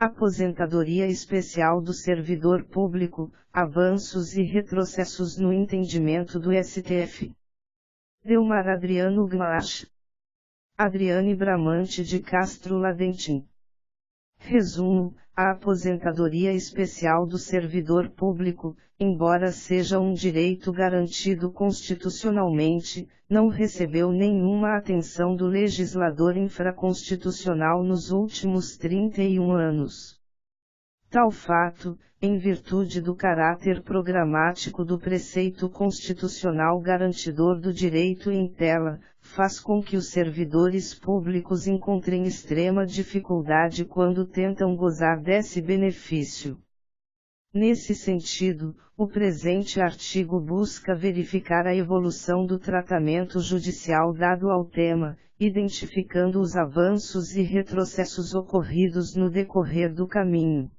Aposentadoria Especial do Servidor Público, avanços e retrocessos no entendimento do STF. Delmar Adriano Glasch. Adriane Bramante de Castro Ladentim. Resumo: a aposentadoria especial do servidor público, embora seja um direito garantido constitucionalmente, não recebeu nenhuma atenção do legislador infraconstitucional nos últimos 31 anos. Tal fato, em virtude do caráter programático do preceito constitucional garantidor do direito em tela, faz com que os servidores públicos encontrem extrema dificuldade quando tentam gozar desse benefício. Nesse sentido, o presente artigo busca verificar a evolução do tratamento judicial dado ao tema, identificando os avanços e retrocessos ocorridos no decorrer do caminho.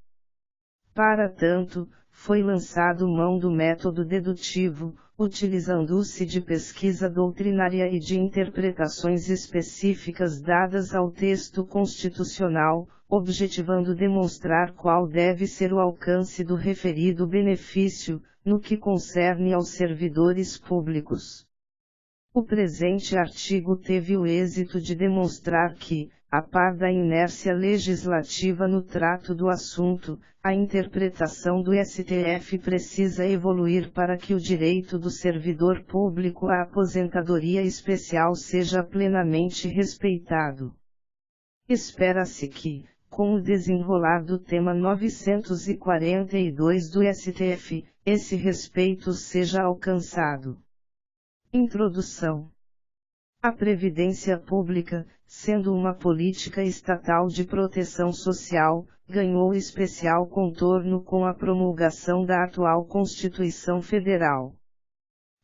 Para tanto, foi lançado mão do método dedutivo, utilizando-se de pesquisa doutrinária e de interpretações específicas dadas ao texto constitucional, objetivando demonstrar qual deve ser o alcance do referido benefício, no que concerne aos servidores públicos. O presente artigo teve o êxito de demonstrar que, a par da inércia legislativa no trato do assunto, a interpretação do STF precisa evoluir para que o direito do servidor público à aposentadoria especial seja plenamente respeitado. Espera-se que, com o desenrolar do tema 942 do STF, esse respeito seja alcançado. Introdução. A Previdência Pública, sendo uma política estatal de proteção social, ganhou especial contorno com a promulgação da atual Constituição Federal.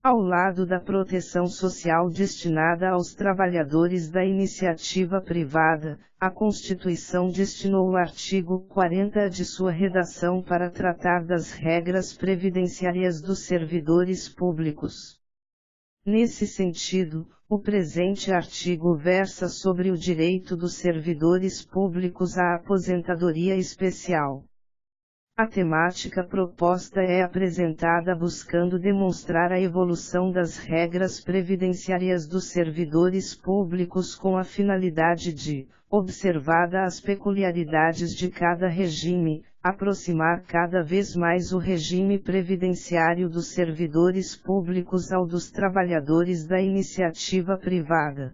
Ao lado da proteção social destinada aos trabalhadores da iniciativa privada, a Constituição destinou o artigo 40 de sua redação para tratar das regras previdenciárias dos servidores públicos. Nesse sentido, o presente artigo versa sobre o direito dos servidores públicos à aposentadoria especial. A temática proposta é apresentada buscando demonstrar a evolução das regras previdenciárias dos servidores públicos com a finalidade de, observada as peculiaridades de cada regime, aproximar cada vez mais o regime previdenciário dos servidores públicos ao dos trabalhadores da iniciativa privada.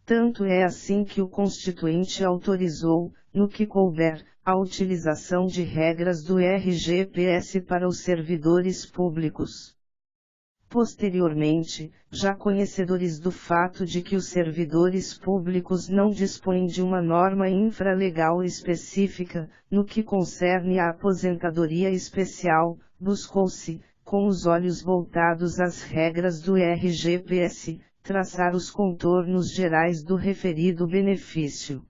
Tanto é assim que o Constituinte autorizou, no que couber, a utilização de regras do RGPS para os servidores públicos. Posteriormente, já conhecedores do fato de que os servidores públicos não dispõem de uma norma infralegal específica, no que concerne à aposentadoria especial, buscou-se, com os olhos voltados às regras do RGPS, traçar os contornos gerais do referido benefício.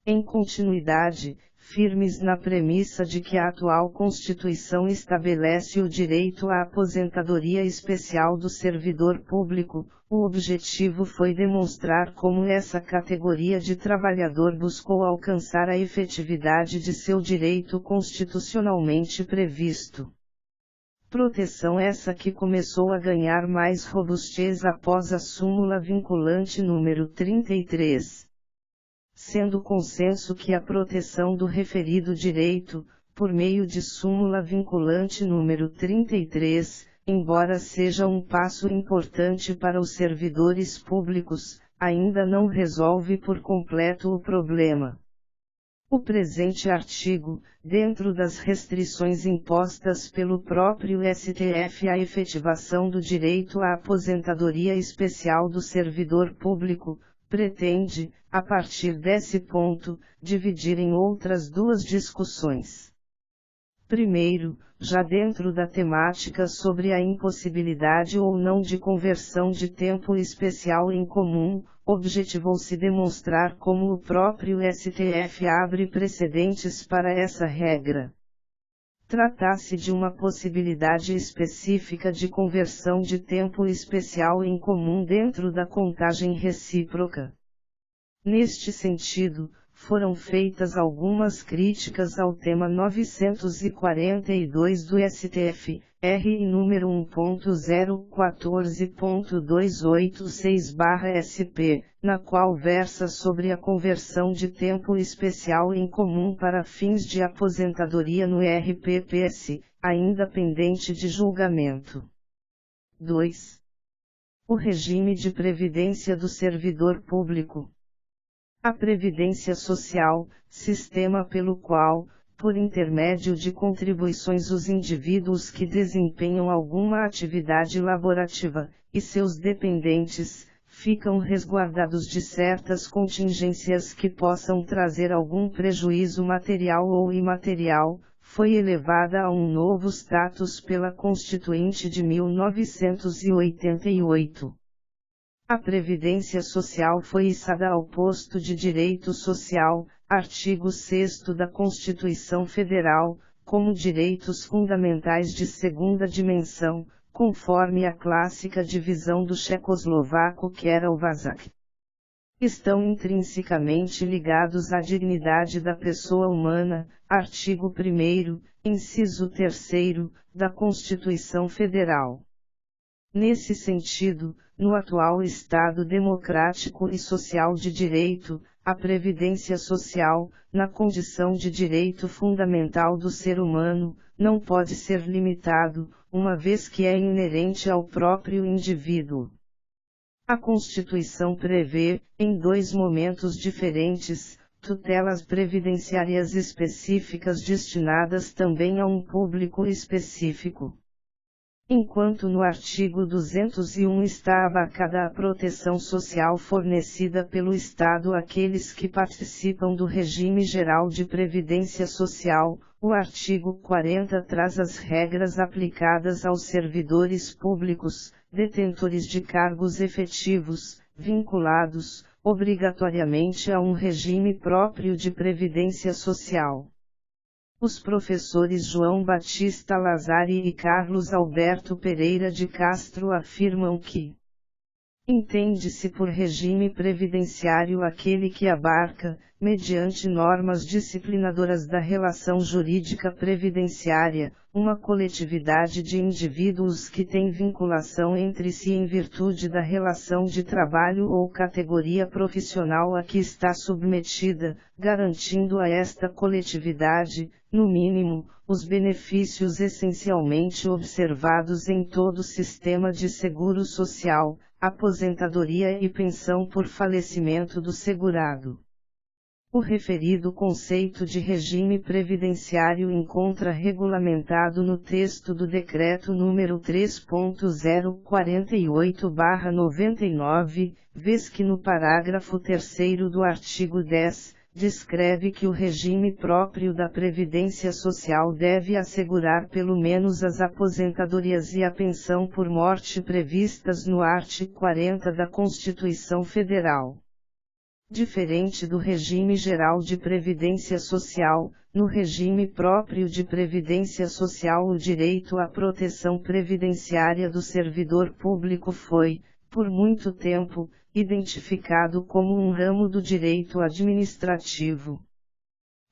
Em continuidade, firmes na premissa de que a atual Constituição estabelece o direito à aposentadoria especial do servidor público, o objetivo foi demonstrar como essa categoria de trabalhador buscou alcançar a efetividade de seu direito constitucionalmente previsto. Proteção essa que começou a ganhar mais robustez após a súmula vinculante número 33. Sendo consenso que a proteção do referido direito, por meio de súmula vinculante número 33, embora seja um passo importante para os servidores públicos, ainda não resolve por completo o problema. O presente artigo, dentro das restrições impostas pelo próprio STF à efetivação do direito à aposentadoria especial do servidor público, pretende, a partir desse ponto, dividir em outras duas discussões. Primeiro, já dentro da temática sobre a impossibilidade ou não de conversão de tempo especial em comum, objetivou-se demonstrar como o próprio STF abre precedentes para essa regra. Trata-se de uma possibilidade específica de conversão de tempo especial em comum dentro da contagem recíproca. Neste sentido, foram feitas algumas críticas ao tema 942 do STF, RI número 1.014.286/SP, na qual versa sobre a conversão de tempo especial em comum para fins de aposentadoria no RPPS, ainda pendente de julgamento. 2. O regime de previdência do servidor público. A Previdência Social, sistema pelo qual, por intermédio de contribuições os indivíduos que desempenham alguma atividade laborativa, e seus dependentes, ficam resguardados de certas contingências que possam trazer algum prejuízo material ou imaterial, foi elevada a um novo status pela Constituinte de 1988. A Previdência Social foi içada ao posto de direito social, artigo 6º da Constituição Federal, como direitos fundamentais de segunda dimensão, conforme a clássica divisão do tchecoslovaco Kerouac. Estão intrinsecamente ligados à dignidade da pessoa humana, artigo 1º, inciso 3º, da Constituição Federal. Nesse sentido, no atual Estado democrático e social de direito, a Previdência Social, na condição de direito fundamental do ser humano, não pode ser limitado, uma vez que é inerente ao próprio indivíduo. A Constituição prevê, em dois momentos diferentes, tutelas previdenciárias específicas destinadas também a um público específico. Enquanto no artigo 201 está abarcada a proteção social fornecida pelo Estado àqueles que participam do regime geral de previdência social, o artigo 40 traz as regras aplicadas aos servidores públicos, detentores de cargos efetivos, vinculados, obrigatoriamente a um regime próprio de previdência social. Os professores João Batista Lazari e Carlos Alberto Pereira de Castro afirmam que entende-se por regime previdenciário aquele que abarca, mediante normas disciplinadoras da relação jurídica previdenciária, uma coletividade de indivíduos que têm vinculação entre si em virtude da relação de trabalho ou categoria profissional a que está submetida, garantindo a esta coletividade, no mínimo, os benefícios essencialmente observados em todo o sistema de seguro social, aposentadoria e pensão por falecimento do segurado. O referido conceito de regime previdenciário encontra regulamentado no texto do Decreto nº 3.048/99, vez que no parágrafo 3º do artigo 10, descreve que o regime próprio da Previdência Social deve assegurar pelo menos as aposentadorias e a pensão por morte previstas no artigo 40 da Constituição Federal. Diferente do regime geral de previdência social, no regime próprio de previdência social o direito à proteção previdenciária do servidor público foi, por muito tempo, identificado como um ramo do direito administrativo.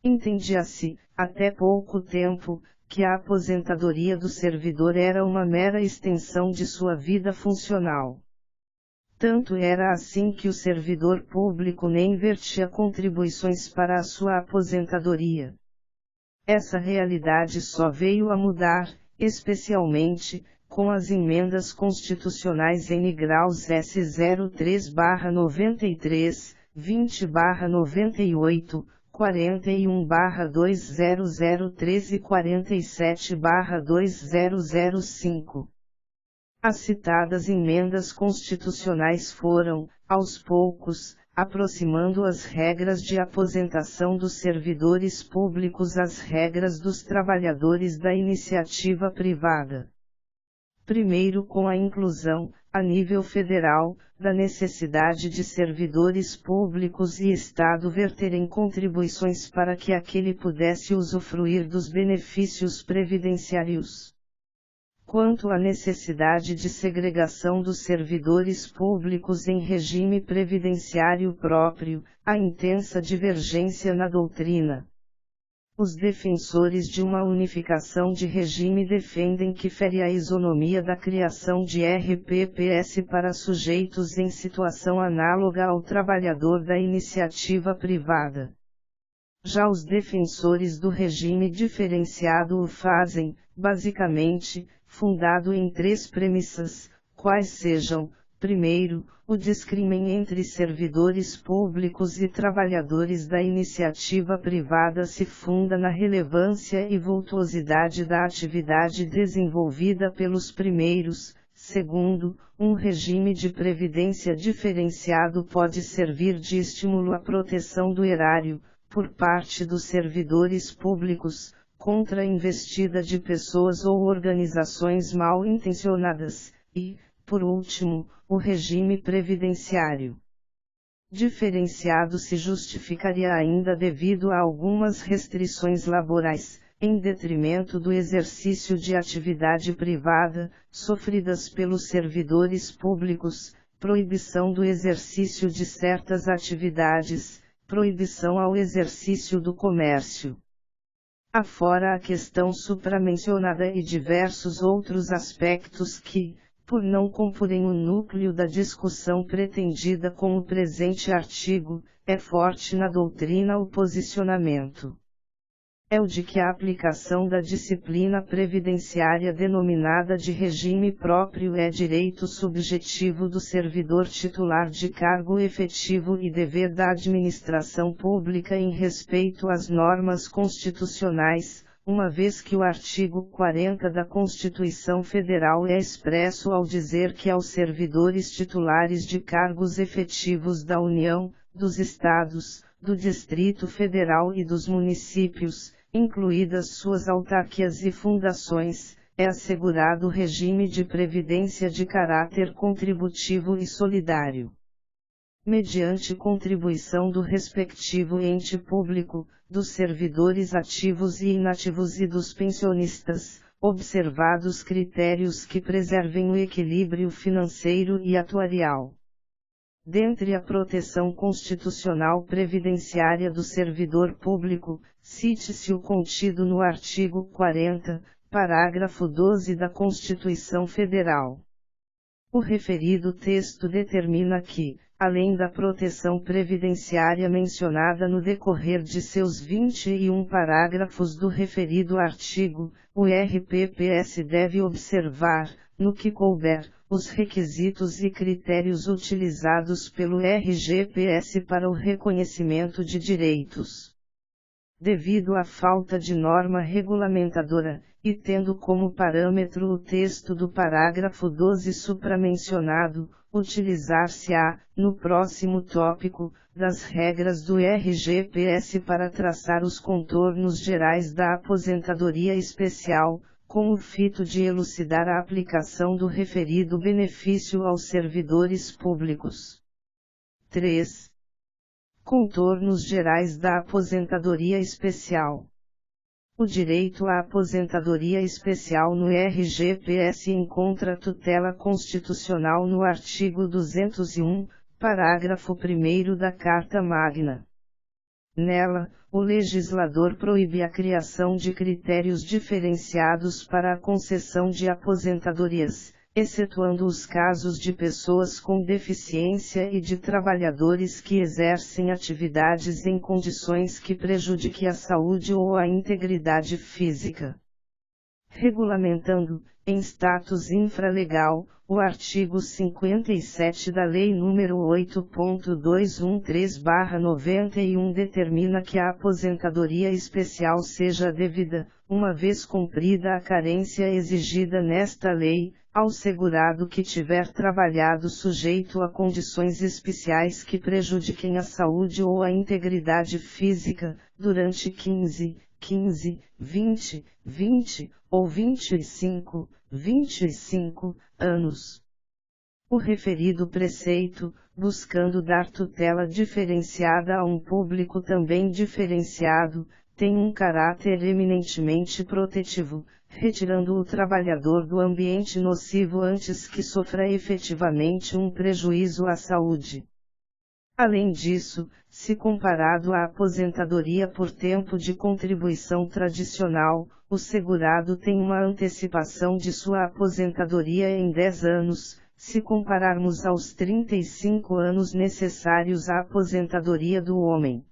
Entendia-se, até pouco tempo, que a aposentadoria do servidor era uma mera extensão de sua vida funcional. Tanto era assim que o servidor público nem vertia contribuições para a sua aposentadoria. Essa realidade só veio a mudar, especialmente, com as emendas constitucionais N graus S03/93, 20/98, 41/2003 e 47/2005. As citadas emendas constitucionais foram, aos poucos, aproximando as regras de aposentação dos servidores públicos às regras dos trabalhadores da iniciativa privada. Primeiro com a inclusão, a nível federal, da necessidade de servidores públicos e Estado verterem contribuições para que aquele pudesse usufruir dos benefícios previdenciários. Quanto à necessidade de segregação dos servidores públicos em regime previdenciário próprio, há intensa divergência na doutrina. Os defensores de uma unificação de regime defendem que fere a isonomia da criação de RPPS para sujeitos em situação análoga ao trabalhador da iniciativa privada. Já os defensores do regime diferenciado o fazem, basicamente, fundado em 3 premissas, quais sejam: primeiro, o discrimen entre servidores públicos e trabalhadores da iniciativa privada se funda na relevância e vultuosidade da atividade desenvolvida pelos primeiros. Segundo, um regime de previdência diferenciado pode servir de estímulo à proteção do erário, por parte dos servidores públicos, contra a investida de pessoas ou organizações mal intencionadas, e, por último, o regime previdenciário diferenciado se justificaria ainda devido a algumas restrições laborais, em detrimento do exercício de atividade privada, sofridas pelos servidores públicos, proibição do exercício de certas atividades, proibição ao exercício do comércio. Afora a questão supramencionada e diversos outros aspectos que, por não comporem o núcleo da discussão pretendida com o presente artigo, é forte na doutrina o posicionamento. É o de que a aplicação da disciplina previdenciária denominada de regime próprio é direito subjetivo do servidor titular de cargo efetivo e dever da administração pública em respeito às normas constitucionais, uma vez que o artigo 40 da Constituição Federal é expresso ao dizer que aos servidores titulares de cargos efetivos da União, dos Estados, do Distrito Federal e dos municípios, incluídas suas autarquias e fundações, é assegurado regime de previdência de caráter contributivo e solidário. Mediante contribuição do respectivo ente público, dos servidores ativos e inativos e dos pensionistas, observados critérios que preservem o equilíbrio financeiro e atuarial. Dentre a proteção constitucional previdenciária do servidor público, cite-se o contido no artigo 40, parágrafo 12 da Constituição Federal. O referido texto determina que, além da proteção previdenciária mencionada no decorrer de seus 21 parágrafos do referido artigo, o RPPS deve observar, no que couber, os requisitos e critérios utilizados pelo RGPS para o reconhecimento de direitos. Devido à falta de norma regulamentadora, e tendo como parâmetro o texto do parágrafo 12 supramencionado, utilizar-se-á, no próximo tópico, das regras do RGPS para traçar os contornos gerais da aposentadoria especial, com o fito de elucidar a aplicação do referido benefício aos servidores públicos. 3. Contornos gerais da aposentadoria especial. O direito à aposentadoria especial no RGPS encontra tutela constitucional no artigo 201, parágrafo 1º da Carta Magna. Nela, o legislador proíbe a criação de critérios diferenciados para a concessão de aposentadorias, excetuando os casos de pessoas com deficiência e de trabalhadores que exercem atividades em condições que prejudiquem a saúde ou a integridade física. Regulamentando, em status infralegal, o artigo 57 da Lei nº 8.213/91 determina que a aposentadoria especial seja devida, uma vez cumprida a carência exigida nesta lei, ao segurado que tiver trabalhado sujeito a condições especiais que prejudiquem a saúde ou a integridade física, durante 15, 20, 20, ou 25 anos. O referido preceito, buscando dar tutela diferenciada a um público também diferenciado, tem um caráter eminentemente protetivo, retirando o trabalhador do ambiente nocivo antes que sofra efetivamente um prejuízo à saúde. Além disso, se comparado à aposentadoria por tempo de contribuição tradicional, o segurado tem uma antecipação de sua aposentadoria em 10 anos, se compararmos aos 35 anos necessários à aposentadoria do homem.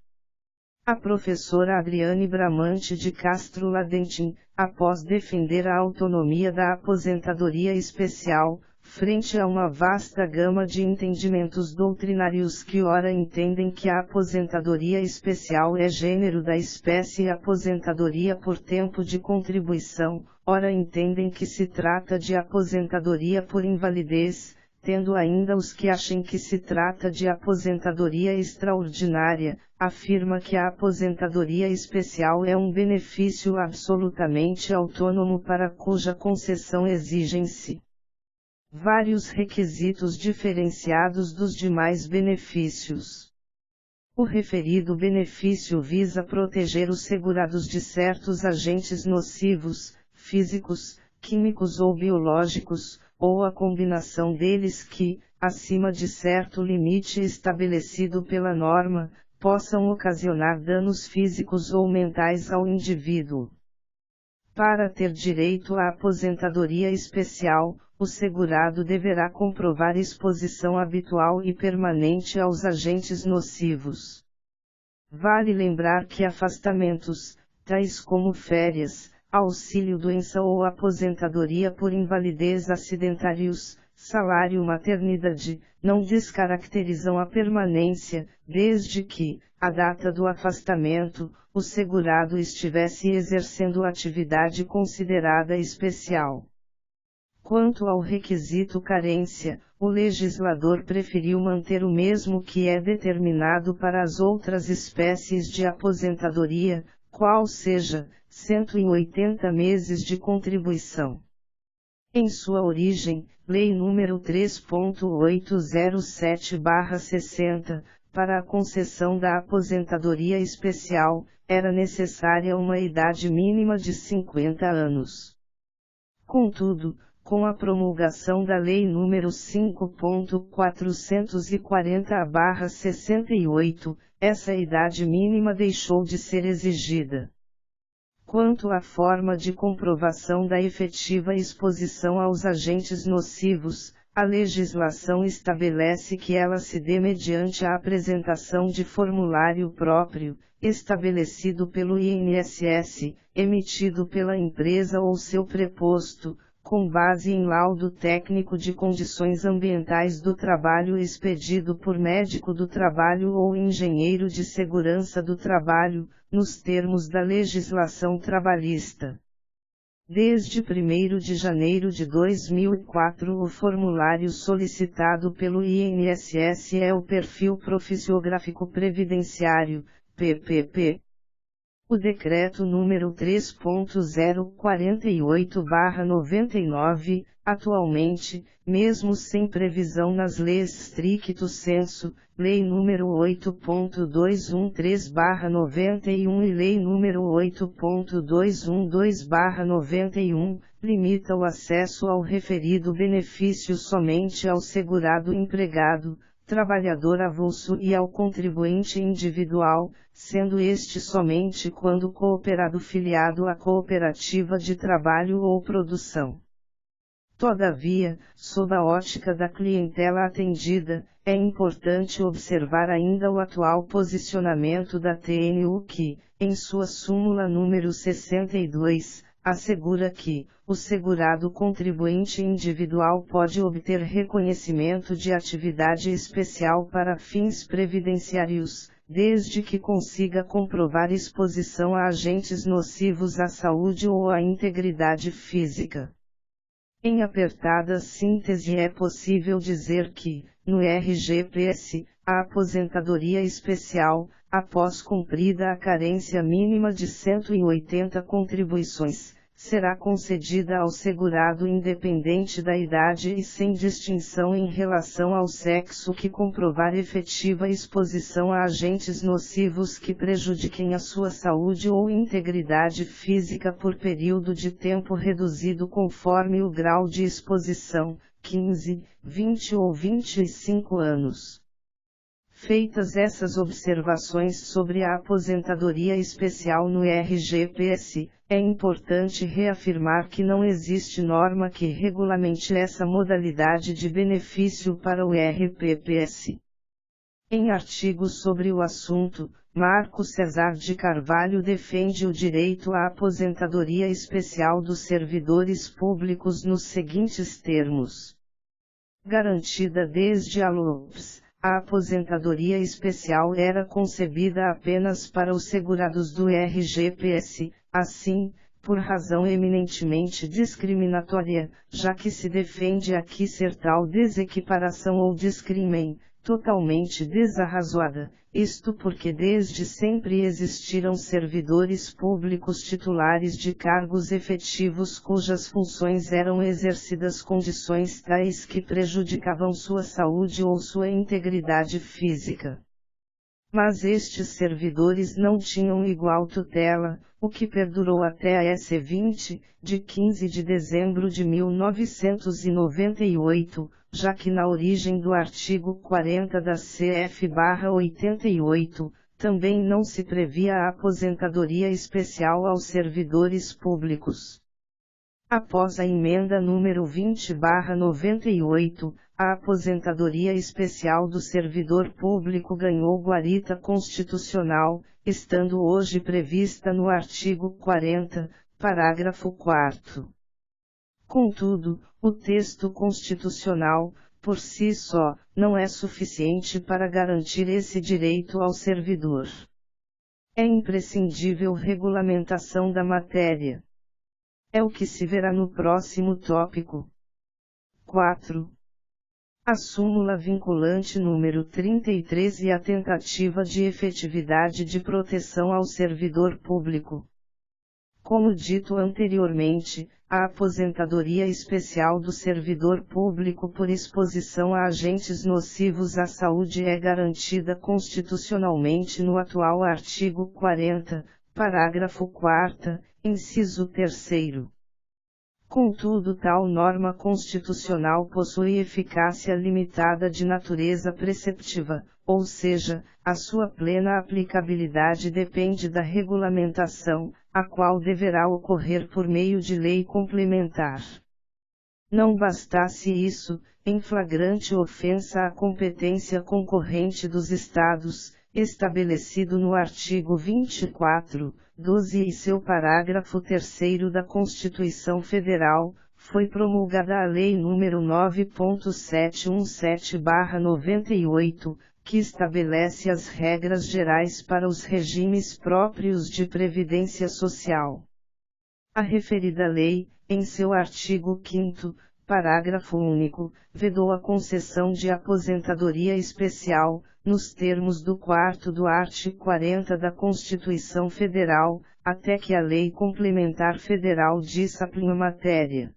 A professora Adriane Bramante de Castro Ladentim, após defender a autonomia da aposentadoria especial, frente a uma vasta gama de entendimentos doutrinários que ora entendem que a aposentadoria especial é gênero da espécie aposentadoria por tempo de contribuição, ora entendem que se trata de aposentadoria por invalidez, tendo ainda os que achem que se trata de aposentadoria extraordinária, afirma que a aposentadoria especial é um benefício absolutamente autônomo para cuja concessão exigem-se vários requisitos diferenciados dos demais benefícios. O referido benefício visa proteger os segurados de certos agentes nocivos, físicos, químicos ou biológicos, ou a combinação deles que, acima de certo limite estabelecido pela norma, possam ocasionar danos físicos ou mentais ao indivíduo. Para ter direito à aposentadoria especial, o segurado deverá comprovar exposição habitual e permanente aos agentes nocivos. Vale lembrar que afastamentos, tais como férias, auxílio-doença ou aposentadoria por invalidez acidentários, salário-maternidade, não descaracterizam a permanência, desde que, à data do afastamento, o segurado estivesse exercendo atividade considerada especial. Quanto ao requisito carência, o legislador preferiu manter o mesmo que é determinado para as outras espécies de aposentadoria, qual seja, 180 meses de contribuição. Em sua origem, Lei nº 3.807/60, para a concessão da aposentadoria especial, era necessária uma idade mínima de 50 anos. Contudo, com a promulgação da Lei nº 5.440/68, essa idade mínima deixou de ser exigida. Quanto à forma de comprovação da efetiva exposição aos agentes nocivos, a legislação estabelece que ela se dê mediante a apresentação de formulário próprio, estabelecido pelo INSS, emitido pela empresa ou seu preposto, com base em laudo técnico de condições ambientais do trabalho expedido por médico do trabalho ou engenheiro de segurança do trabalho, nos termos da legislação trabalhista. Desde 1º de janeiro de 2004 o formulário solicitado pelo INSS é o Perfil Profissiográfico Previdenciário, PPP. O Decreto número 3.048/99, atualmente, mesmo sem previsão nas leis stricto sensu, Lei nº 8.213/91 e Lei nº 8.212/91, limita o acesso ao referido benefício somente ao segurado empregado, trabalhador avulso e ao contribuinte individual, sendo este somente quando cooperado filiado à cooperativa de trabalho ou produção. Todavia, sob a ótica da clientela atendida, é importante observar ainda o atual posicionamento da TNU que, em sua súmula número 62, assegura que, o segurado contribuinte individual pode obter reconhecimento de atividade especial para fins previdenciários, desde que consiga comprovar exposição a agentes nocivos à saúde ou à integridade física. Em apertada síntese é possível dizer que, no RGPS, a aposentadoria especial, após cumprida a carência mínima de 180 contribuições, será concedida ao segurado independente da idade e sem distinção em relação ao sexo que comprovar efetiva exposição a agentes nocivos que prejudiquem a sua saúde ou integridade física por período de tempo reduzido conforme o grau de exposição, 15, 20 ou 25 anos. Feitas essas observações sobre a aposentadoria especial no RGPS, é importante reafirmar que não existe norma que regulamente essa modalidade de benefício para o RPPS. Em artigos sobre o assunto, Marco Cesar de Carvalho defende o direito à aposentadoria especial dos servidores públicos nos seguintes termos. Garantida desde a LOPS. A aposentadoria especial era concebida apenas para os segurados do RGPS, assim, por razão eminentemente discriminatória, já que se defende aqui ser tal desequiparação ou discrimen, totalmente desarrazoada, isto porque desde sempre existiram servidores públicos titulares de cargos efetivos cujas funções eram exercidas condições tais que prejudicavam sua saúde ou sua integridade física. Mas estes servidores não tinham igual tutela, o que perdurou até a S. 20, de 15 de dezembro de 1998, já que na origem do artigo 40 da CF/88, também não se previa a aposentadoria especial aos servidores públicos. Após a emenda número 20/98, a aposentadoria especial do servidor público ganhou guarita constitucional, estando hoje prevista no artigo 40, parágrafo 4º. Contudo, o texto constitucional, por si só, não é suficiente para garantir esse direito ao servidor. É imprescindível regulamentação da matéria. É o que se verá no próximo tópico. 4. A súmula vinculante número 33 e a tentativa de efetividade de proteção ao servidor público. Como dito anteriormente, a aposentadoria especial do servidor público por exposição a agentes nocivos à saúde é garantida constitucionalmente no atual artigo 40, parágrafo 4º, inciso 3º. Contudo, tal norma constitucional possui eficácia limitada de natureza preceptiva, ou seja, a sua plena aplicabilidade depende da regulamentação, a qual deverá ocorrer por meio de lei complementar. Não bastasse isso, em flagrante ofensa à competência concorrente dos Estados, estabelecido no artigo 24, 12 e seu parágrafo 3º da Constituição Federal, foi promulgada a Lei nº 9.717/98, que estabelece as regras gerais para os regimes próprios de previdência social. A referida lei, em seu artigo 5º, parágrafo único, vedou a concessão de aposentadoria especial, nos termos do 4º do artigo 40 da Constituição Federal, até que a Lei Complementar Federal discipline a matéria.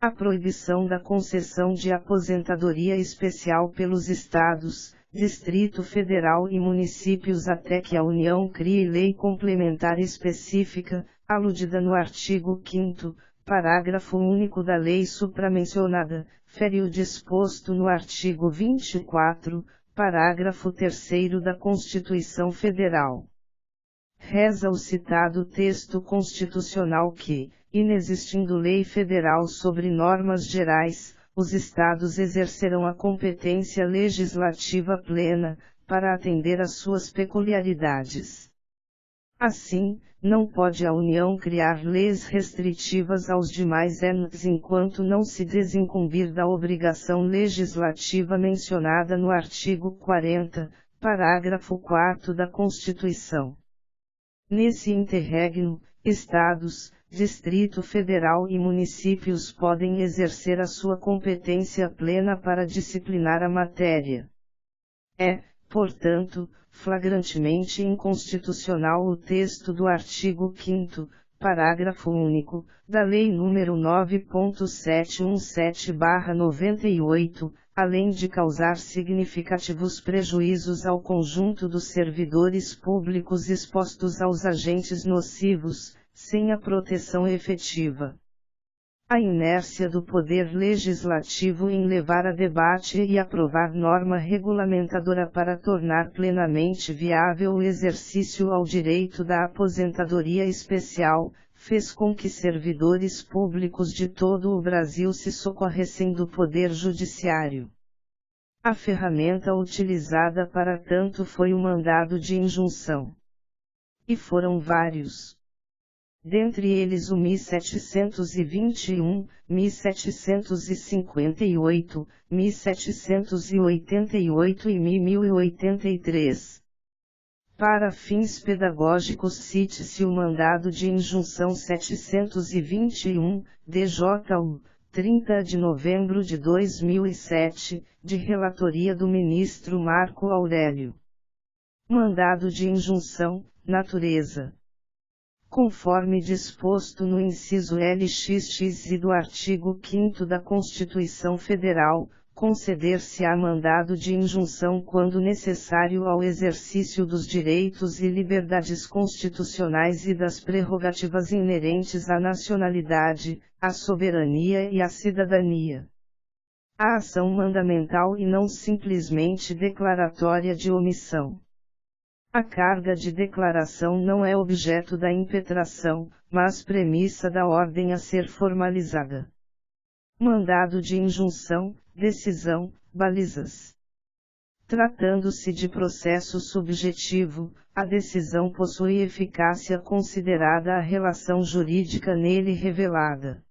A proibição da concessão de aposentadoria especial pelos Estados, Distrito Federal e municípios até que a União crie lei complementar específica, aludida no artigo 5º, parágrafo único da lei supramencionada, fere o disposto no artigo 24, parágrafo 3º da Constituição Federal. Reza o citado texto constitucional que, inexistindo lei federal sobre normas gerais, os Estados exercerão a competência legislativa plena, para atender às suas peculiaridades. Assim, não pode a União criar leis restritivas aos demais entes enquanto não se desincumbir da obrigação legislativa mencionada no artigo 40, parágrafo 4º da Constituição. Nesse interregno, Estados, Distrito Federal e municípios podem exercer a sua competência plena para disciplinar a matéria. É, portanto, flagrantemente inconstitucional o texto do artigo 5º, parágrafo único, da Lei nº 9.717/98, além de causar significativos prejuízos ao conjunto dos servidores públicos expostos aos agentes nocivos, sem a proteção efetiva. A inércia do Poder Legislativo em levar a debate e aprovar norma regulamentadora para tornar plenamente viável o exercício ao direito da aposentadoria especial, fez com que servidores públicos de todo o Brasil se socorressem do Poder Judiciário. A ferramenta utilizada para tanto foi o mandado de injunção. E foram vários. Dentre eles o 1721, 1758, 1788 e 1083. Para fins pedagógicos cite-se o mandado de injunção 721, DJU, 30 de novembro de 2007, de relatoria do ministro Marco Aurélio. Mandado de injunção, natureza. Conforme disposto no inciso LXX do artigo 5º da Constituição Federal, conceder-se-á mandado de injunção quando necessário ao exercício dos direitos e liberdades constitucionais e das prerrogativas inerentes à nacionalidade, à soberania e à cidadania. A ação mandamental e não simplesmente declaratória de omissão. A carga de declaração não é objeto da impetração, mas premissa da ordem a ser formalizada. Mandado de injunção, decisão, balizas. Tratando-se de processo subjetivo, a decisão possui eficácia considerada a relação jurídica nele revelada.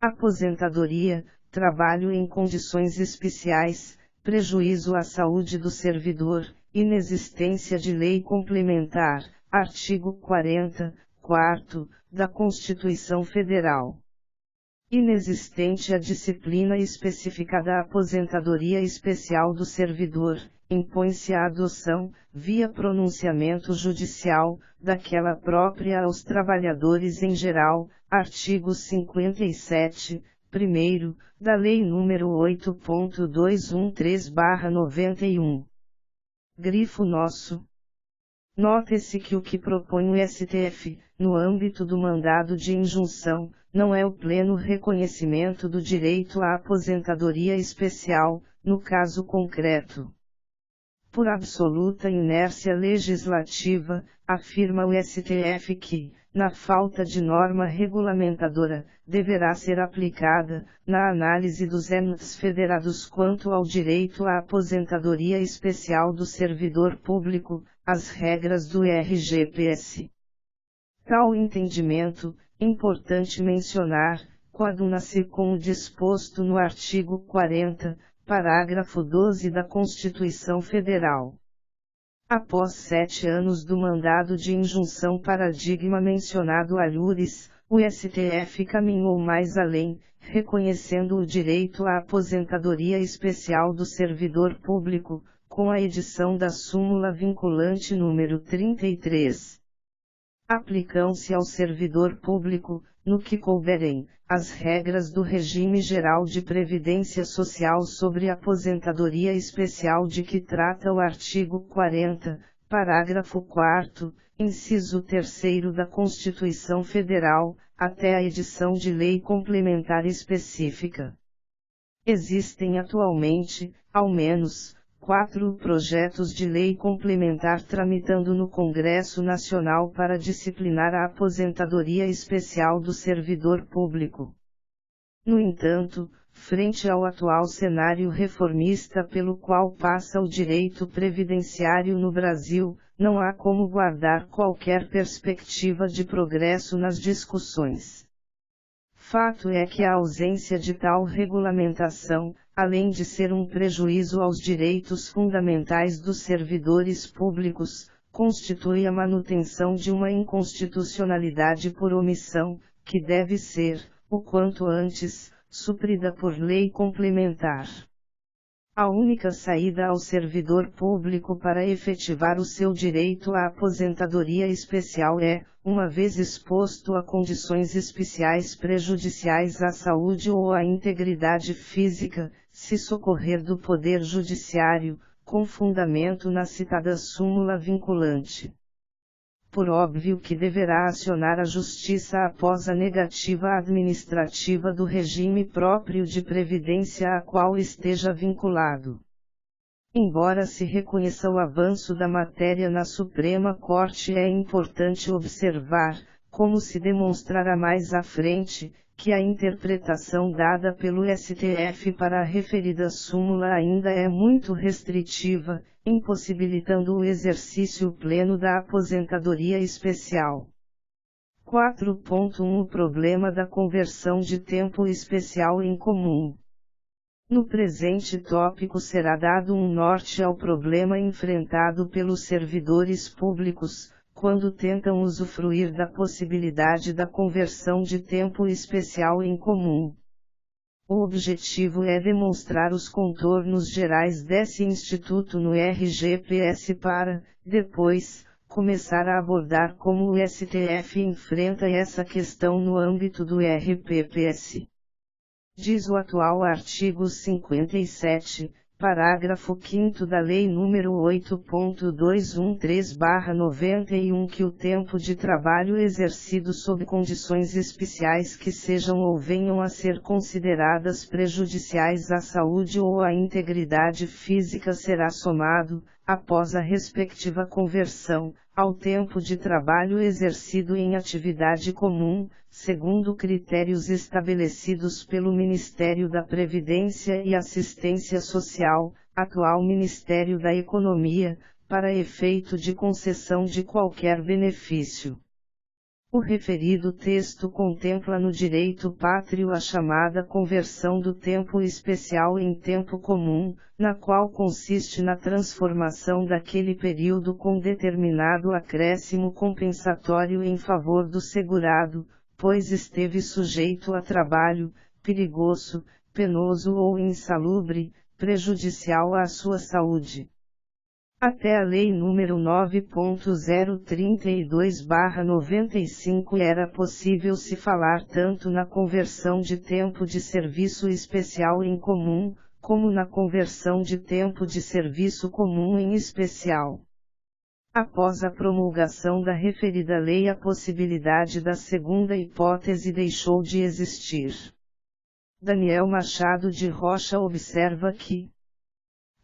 Aposentadoria, trabalho em condições especiais, prejuízo à saúde do servidor, inexistência de lei complementar, artigo 40, 4º, da Constituição Federal. Inexistente a disciplina específica da aposentadoria especial do servidor, impõe-se a adoção, via pronunciamento judicial, daquela própria aos trabalhadores em geral, artigo 57, 1º, da Lei nº 8.213/91. Grifo nosso. Note-se que o que propõe o STF, no âmbito do mandado de injunção, não é o pleno reconhecimento do direito à aposentadoria especial, no caso concreto. Por absoluta inércia legislativa, afirma o STF que, na falta de norma regulamentadora, deverá ser aplicada, na análise dos entes federados quanto ao direito à aposentadoria especial do servidor público, as regras do RGPS. Tal entendimento, importante mencionar, coaduna-se com o disposto no artigo 40, parágrafo 12 da Constituição Federal. Após 7 anos do mandado de injunção paradigma mencionado alhures, o STF caminhou mais além, reconhecendo o direito à aposentadoria especial do servidor público, com a edição da súmula vinculante número 33. Aplicam-se ao servidor público, no que couberem, as regras do regime geral de previdência social sobre aposentadoria especial de que trata o artigo 40, parágrafo 4º, inciso 3º da Constituição Federal, até a edição de lei complementar específica. Existem atualmente, ao menos, 4 projetos de lei complementar tramitando no Congresso Nacional para disciplinar a aposentadoria especial do servidor público. No entanto, frente ao atual cenário reformista pelo qual passa o direito previdenciário no Brasil, não há como guardar qualquer perspectiva de progresso nas discussões. Fato é que a ausência de tal regulamentação, além de ser um prejuízo aos direitos fundamentais dos servidores públicos, constitui a manutenção de uma inconstitucionalidade por omissão, que deve ser, o quanto antes, suprida por lei complementar. A única saída ao servidor público para efetivar o seu direito à aposentadoria especial é, uma vez exposto a condições especiais prejudiciais à saúde ou à integridade física, se socorrer do Poder Judiciário, com fundamento na citada súmula vinculante. Por óbvio que deverá acionar a Justiça após a negativa administrativa do regime próprio de previdência a qual esteja vinculado. Embora se reconheça o avanço da matéria na Suprema Corte, é importante observar, como se demonstrará mais à frente, que a interpretação dada pelo STF para a referida súmula ainda é muito restritiva, impossibilitando o exercício pleno da aposentadoria especial. 4.1 O problema da conversão de tempo especial em comum. No presente tópico será dado um norte ao problema enfrentado pelos servidores públicos, quando tentam usufruir da possibilidade da conversão de tempo especial em comum. O objetivo é demonstrar os contornos gerais desse instituto no RGPS para, depois, começar a abordar como o STF enfrenta essa questão no âmbito do RPPS. Diz o atual artigo 57, parágrafo 5º da Lei nº 8.213/91 que o tempo de trabalho exercido sob condições especiais que sejam ou venham a ser consideradas prejudiciais à saúde ou à integridade física será somado, após a respectiva conversão, ao tempo de trabalho exercido em atividade comum, segundo critérios estabelecidos pelo Ministério da Previdência e Assistência Social, atual Ministério da Economia, para efeito de concessão de qualquer benefício. O referido texto contempla no direito pátrio a chamada conversão do tempo especial em tempo comum, na qual consiste na transformação daquele período com determinado acréscimo compensatório em favor do segurado, pois esteve sujeito a trabalho, perigoso, penoso ou insalubre, prejudicial à sua saúde. Até a Lei nº 9.032/95 era possível se falar tanto na conversão de tempo de serviço especial em comum, como na conversão de tempo de serviço comum em especial. Após a promulgação da referida lei, a possibilidade da segunda hipótese deixou de existir. Daniel Machado de Rocha observa que,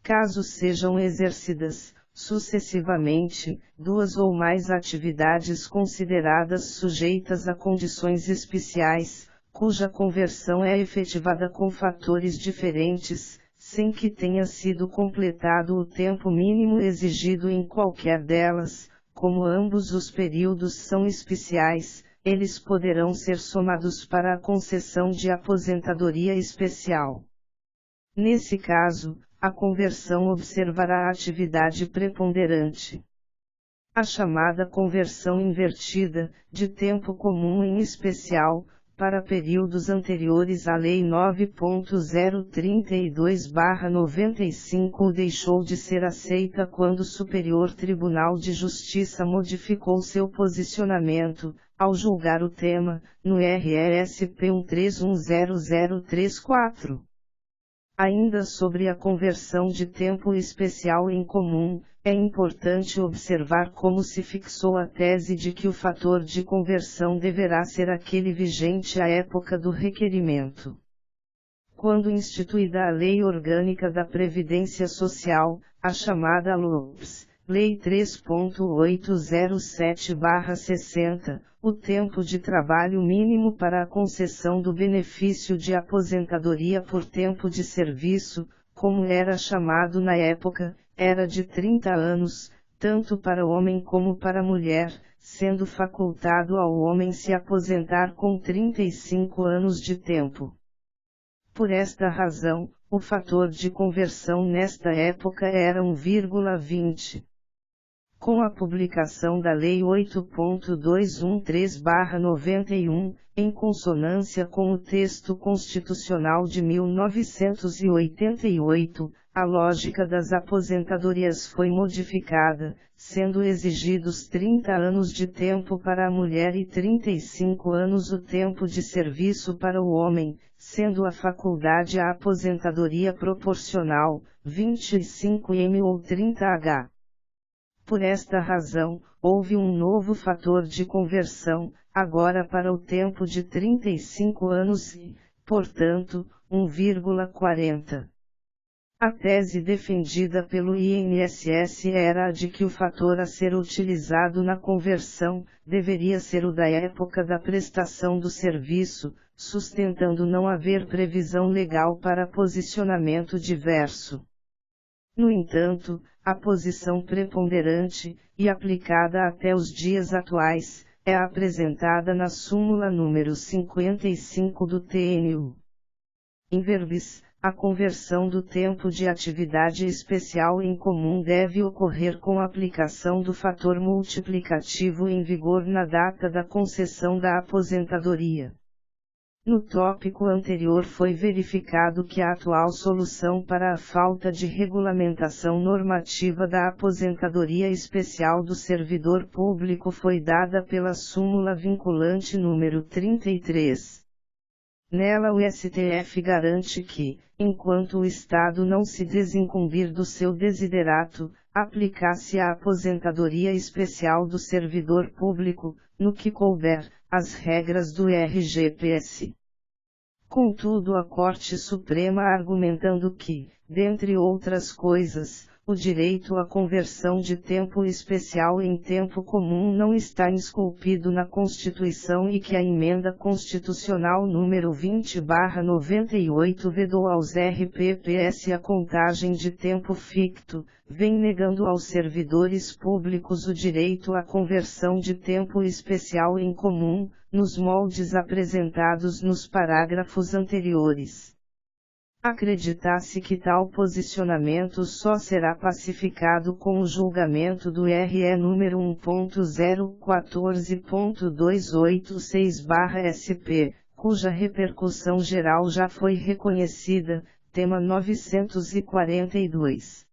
caso sejam exercidas, sucessivamente, duas ou mais atividades consideradas sujeitas a condições especiais, cuja conversão é efetivada com fatores diferentes, sem que tenha sido completado o tempo mínimo exigido em qualquer delas, como ambos os períodos são especiais, eles poderão ser somados para a concessão de aposentadoria especial. Nesse caso, a conversão observará a atividade preponderante. A chamada conversão invertida, de tempo comum em especial, para períodos anteriores à Lei 9.032/95 deixou de ser aceita quando o Superior Tribunal de Justiça modificou seu posicionamento, ao julgar o tema, no RRSP 13100034. Ainda sobre a conversão de tempo especial em comum, é importante observar como se fixou a tese de que o fator de conversão deverá ser aquele vigente à época do requerimento. Quando instituída a Lei Orgânica da Previdência Social, a chamada LOPS, Lei 3.807/60, o tempo de trabalho mínimo para a concessão do benefício de aposentadoria por tempo de serviço, como era chamado na época, era de 30 anos, tanto para homem como para mulher, sendo facultado ao homem se aposentar com 35 anos de tempo. Por esta razão, o fator de conversão nesta época era 1,20. Com a publicação da Lei 8.213/91, em consonância com o texto constitucional de 1988, a lógica das aposentadorias foi modificada, sendo exigidos 30 anos de tempo para a mulher e 35 anos o tempo de serviço para o homem, sendo a faculdade a aposentadoria proporcional, 25m ou 30H. Por esta razão, houve um novo fator de conversão, agora para o tempo de 35 anos e, portanto, 1,40. A tese defendida pelo INSS era a de que o fator a ser utilizado na conversão deveria ser o da época da prestação do serviço, sustentando não haver previsão legal para posicionamento diverso. No entanto, a posição preponderante, e aplicada até os dias atuais, é apresentada na súmula número 55 do TNU. Em verbis, a conversão do tempo de atividade especial em comum deve ocorrer com aplicação do fator multiplicativo em vigor na data da concessão da aposentadoria. No tópico anterior foi verificado que a atual solução para a falta de regulamentação normativa da aposentadoria especial do servidor público foi dada pela súmula vinculante número 33. Nela o STF garante que, enquanto o Estado não se desincumbir do seu desiderato, aplicar-se a aposentadoria especial do servidor público, no que couber, as regras do RGPS. Contudo, a Corte Suprema argumentando que, dentre outras coisas, o direito à conversão de tempo especial em tempo comum não está esculpido na Constituição e que a Emenda Constitucional número 20/98 vedou aos RPPS a contagem de tempo ficto, vem negando aos servidores públicos o direito à conversão de tempo especial em comum, nos moldes apresentados nos parágrafos anteriores. Acredita-se que tal posicionamento só será pacificado com o julgamento do RE número 1.014.286/SP, cuja repercussão geral já foi reconhecida, tema 942.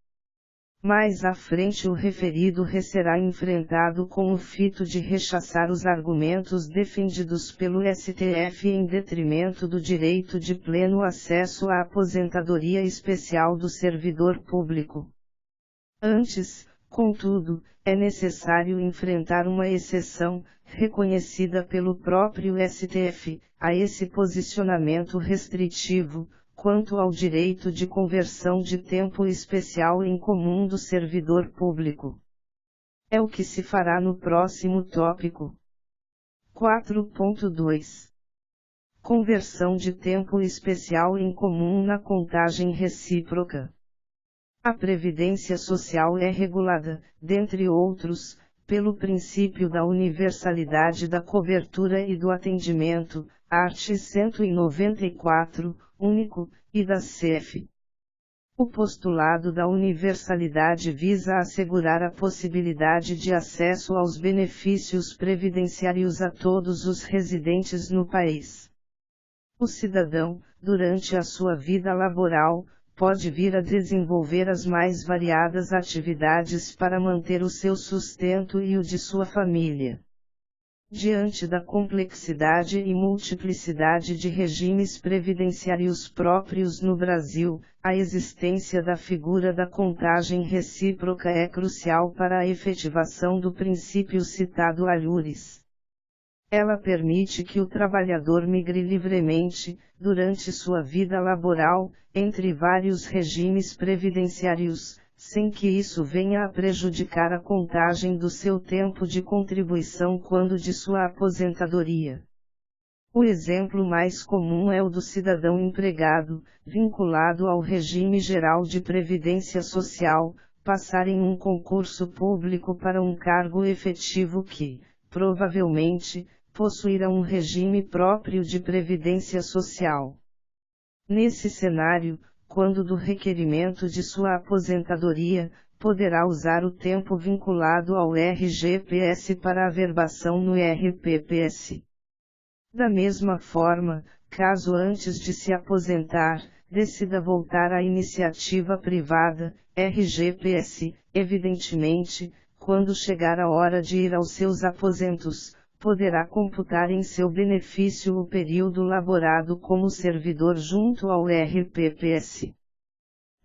Mais à frente o referido será enfrentado com o fito de rechaçar os argumentos defendidos pelo STF em detrimento do direito de pleno acesso à aposentadoria especial do servidor público. Antes, contudo, é necessário enfrentar uma exceção, reconhecida pelo próprio STF, a esse posicionamento restritivo, quanto ao direito de conversão de tempo especial em comum do servidor público. É o que se fará no próximo tópico. 4.2. Conversão de tempo especial em comum na contagem recíproca. A Previdência Social é regulada, dentre outros, pelo princípio da universalidade da cobertura e do atendimento, art. 194, único, e da CF. O postulado da universalidade visa assegurar a possibilidade de acesso aos benefícios previdenciários a todos os residentes no país. O cidadão, durante a sua vida laboral, pode vir a desenvolver as mais variadas atividades para manter o seu sustento e o de sua família. Diante da complexidade e multiplicidade de regimes previdenciários próprios no Brasil, a existência da figura da contagem recíproca é crucial para a efetivação do princípio citado alhures. Ela permite que o trabalhador migre livremente, durante sua vida laboral, entre vários regimes previdenciários, sem que isso venha a prejudicar a contagem do seu tempo de contribuição quando de sua aposentadoria. O exemplo mais comum é o do cidadão empregado, vinculado ao regime geral de previdência social, passar em um concurso público para um cargo efetivo que, provavelmente, possuirá um regime próprio de previdência social. Nesse cenário, quando do requerimento de sua aposentadoria, poderá usar o tempo vinculado ao RGPS para a averbação no RPPS. Da mesma forma, caso antes de se aposentar, decida voltar à iniciativa privada, RGPS, evidentemente, quando chegar a hora de ir aos seus aposentos, poderá computar em seu benefício o período laborado como servidor junto ao RPPS.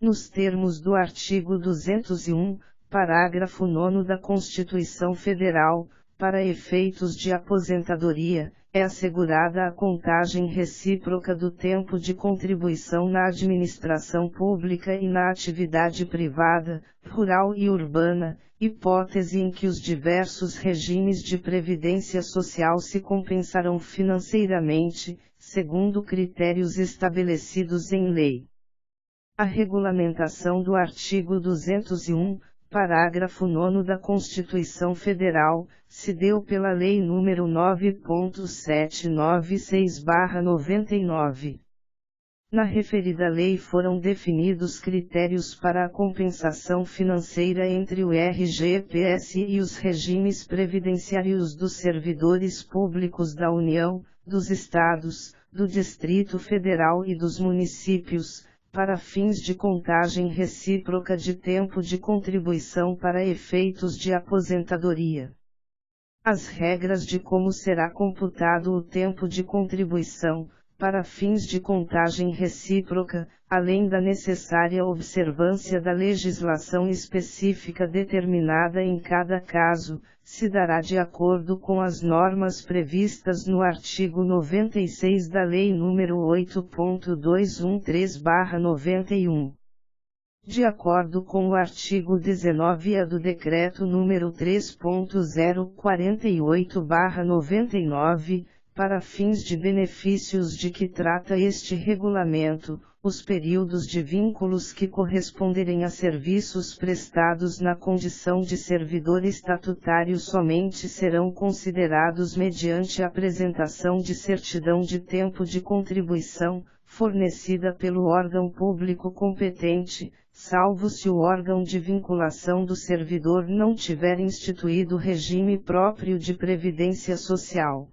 Nos termos do artigo 201, parágrafo 9º da Constituição Federal, para efeitos de aposentadoria, é assegurada a contagem recíproca do tempo de contribuição na administração pública e na atividade privada, rural e urbana, hipótese em que os diversos regimes de previdência social se compensarão financeiramente, segundo critérios estabelecidos em lei. A regulamentação do artigo 201, parágrafo 9º da Constituição Federal, se deu pela Lei nº 9.796/99. Na referida lei foram definidos critérios para a compensação financeira entre o RGPS e os regimes previdenciários dos servidores públicos da União, dos Estados, do Distrito Federal e dos municípios, para fins de contagem recíproca de tempo de contribuição para efeitos de aposentadoria. As regras de como será computado o tempo de contribuição, para fins de contagem recíproca, além da necessária observância da legislação específica determinada em cada caso, se dará de acordo com as normas previstas no artigo 96 da Lei nº 8.213/91. De acordo com o artigo 19A do Decreto nº 3.048/99, para fins de benefícios de que trata este regulamento, os períodos de vínculos que corresponderem a serviços prestados na condição de servidor estatutário somente serão considerados mediante a apresentação de certidão de tempo de contribuição, fornecida pelo órgão público competente, salvo se o órgão de vinculação do servidor não tiver instituído regime próprio de previdência social.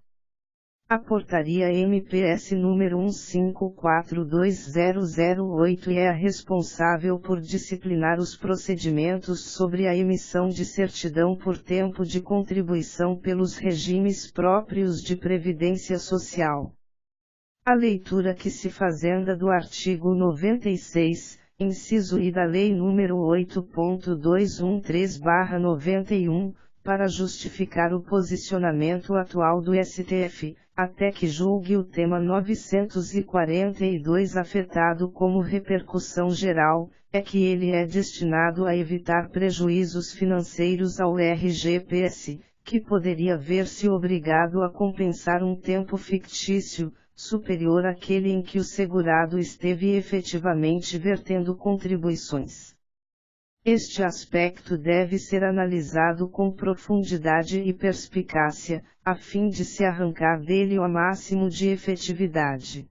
A Portaria MPS número 1542/2008 é a responsável por disciplinar os procedimentos sobre a emissão de certidão por tempo de contribuição pelos regimes próprios de previdência social. A leitura que se fazenda do artigo 96, inciso I da Lei nº 8.213/91, para justificar o posicionamento atual do STF, até que julgue o tema 942 afetado como repercussão geral, é que ele é destinado a evitar prejuízos financeiros ao RGPS, que poderia ver-se obrigado a compensar um tempo fictício, superior àquele em que o segurado esteve efetivamente vertendo contribuições. Este aspecto deve ser analisado com profundidade e perspicácia, a fim de se arrancar dele o máximo de efetividade.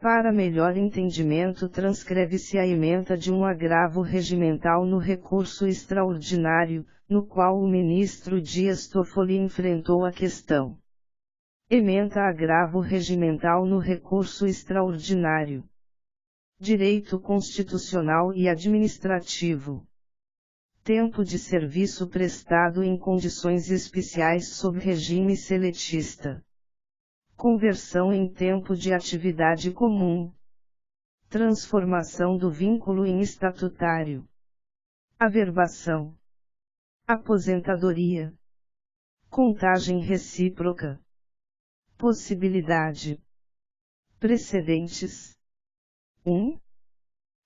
Para melhor entendimento, transcreve-se a ementa de um agravo regimental no recurso extraordinário, no qual o ministro Dias Toffoli enfrentou a questão. Ementa agravo regimental no recurso extraordinário. Direito constitucional e administrativo. Tempo de serviço prestado em condições especiais sob regime seletista. Conversão em tempo de atividade comum. Transformação do vínculo em estatutário. Averbação. Aposentadoria. Contagem recíproca. Possibilidade. Precedentes. 1.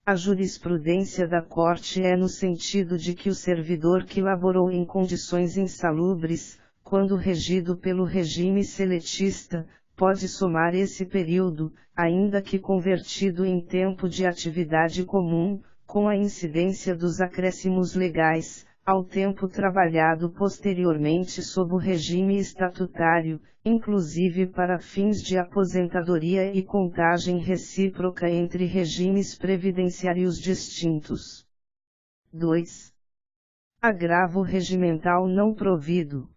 A jurisprudência da Corte é no sentido de que o servidor que laborou em condições insalubres, quando regido pelo regime seletista, pode somar esse período, ainda que convertido em tempo de atividade comum, com a incidência dos acréscimos legais, ao tempo trabalhado posteriormente sob o regime estatutário, inclusive para fins de aposentadoria e contagem recíproca entre regimes previdenciários distintos. 2. Agravo regimental não provido.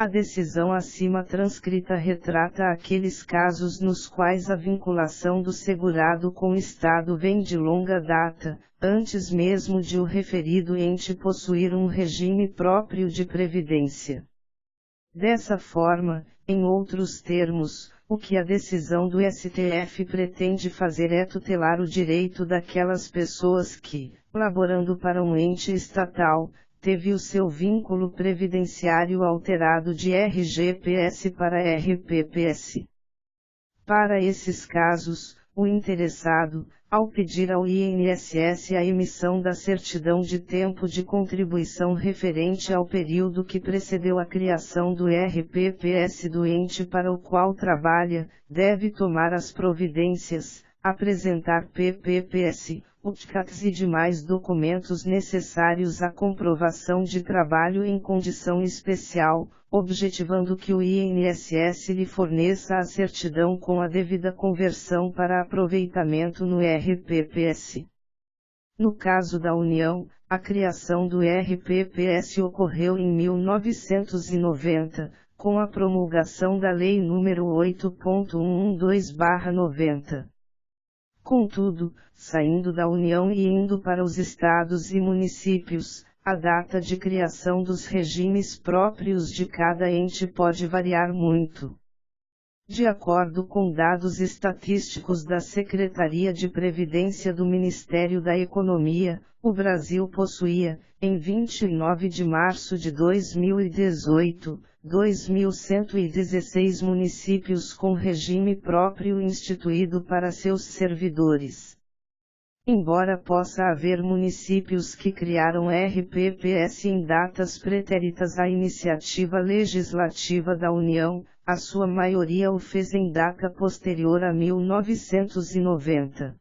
A decisão acima transcrita retrata aqueles casos nos quais a vinculação do segurado com o Estado vem de longa data, antes mesmo de o referido ente possuir um regime próprio de previdência. Dessa forma, em outros termos, o que a decisão do STF pretende fazer é tutelar o direito daquelas pessoas que, laborando para um ente estatal, teve o seu vínculo previdenciário alterado de RGPS para RPPS. Para esses casos, o interessado, ao pedir ao INSS a emissão da certidão de tempo de contribuição referente ao período que precedeu a criação do RPPS do ente para o qual trabalha, deve tomar as providências, apresentar PPPS, UTCATS e demais documentos necessários à comprovação de trabalho em condição especial, objetivando que o INSS lhe forneça a certidão com a devida conversão para aproveitamento no RPPS. No caso da União, a criação do RPPS ocorreu em 1990, com a promulgação da Lei nº 8.112/90. Contudo, saindo da União e indo para os estados e municípios, a data de criação dos regimes próprios de cada ente pode variar muito. De acordo com dados estatísticos da Secretaria de Previdência do Ministério da Economia, o Brasil possuía, em 29 de março de 2018, 2.116 municípios com regime próprio instituído para seus servidores. Embora possa haver municípios que criaram RPPS em datas pretéritas à iniciativa legislativa da União, a sua maioria o fez em data posterior a 1990.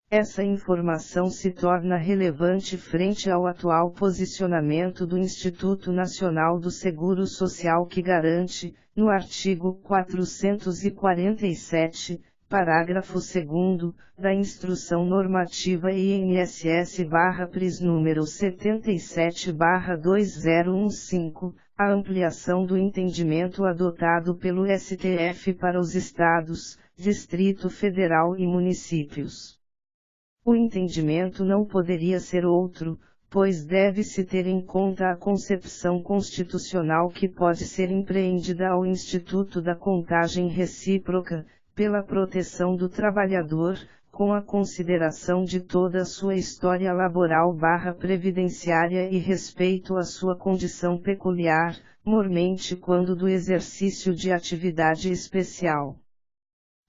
Essa informação se torna relevante frente ao atual posicionamento do Instituto Nacional do Seguro Social que garante, no artigo 447, parágrafo 2º, da Instrução Normativa INSS/PRIS número 77/2015, a ampliação do entendimento adotado pelo STF para os Estados, Distrito Federal e municípios. O entendimento não poderia ser outro, pois deve-se ter em conta a concepção constitucional que pode ser empreendida ao Instituto da Contagem Recíproca, pela proteção do trabalhador, com a consideração de toda a sua história laboral/previdenciária e respeito à sua condição peculiar, mormente quando do exercício de atividade especial.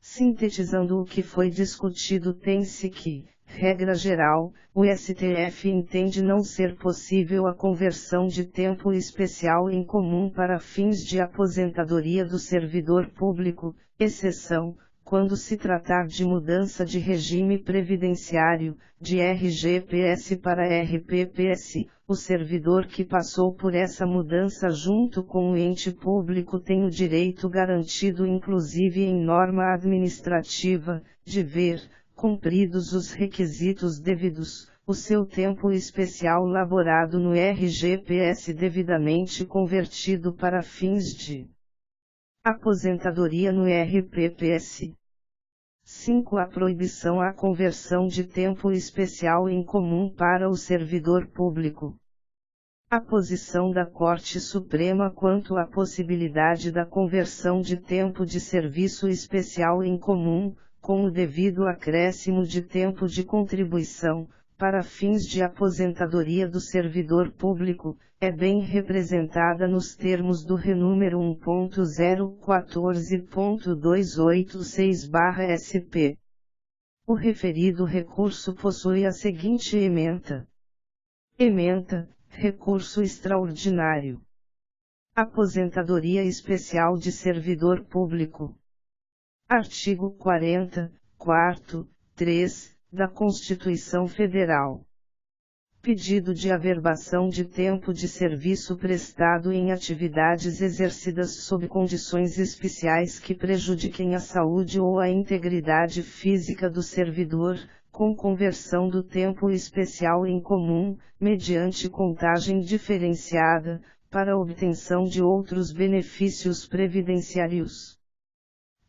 Sintetizando o que foi discutido, tem-se que, regra geral, o STF entende não ser possível a conversão de tempo especial em comum para fins de aposentadoria do servidor público, exceção, quando se tratar de mudança de regime previdenciário, de RGPS para RPPS, o servidor que passou por essa mudança junto com o ente público tem o direito garantido inclusive em norma administrativa, de ver, cumpridos os requisitos devidos, o seu tempo especial laborado no RGPS devidamente convertido para fins de aposentadoria no RPPS. 5. A proibição à conversão de tempo especial em comum para o servidor público. A posição da Corte Suprema quanto à possibilidade da conversão de tempo de serviço especial em comum, com o devido acréscimo de tempo de contribuição, para fins de aposentadoria do servidor público, é bem representada nos termos do renúmero 1.014.286/SP. O referido recurso possui a seguinte ementa. Ementa, recurso extraordinário. Aposentadoria especial de servidor público. Artigo 40, 4º, 3, da Constituição Federal. Pedido de averbação de tempo de serviço prestado em atividades exercidas sob condições especiais que prejudiquem a saúde ou a integridade física do servidor, com conversão do tempo especial em comum, mediante contagem diferenciada, para obtenção de outros benefícios previdenciários.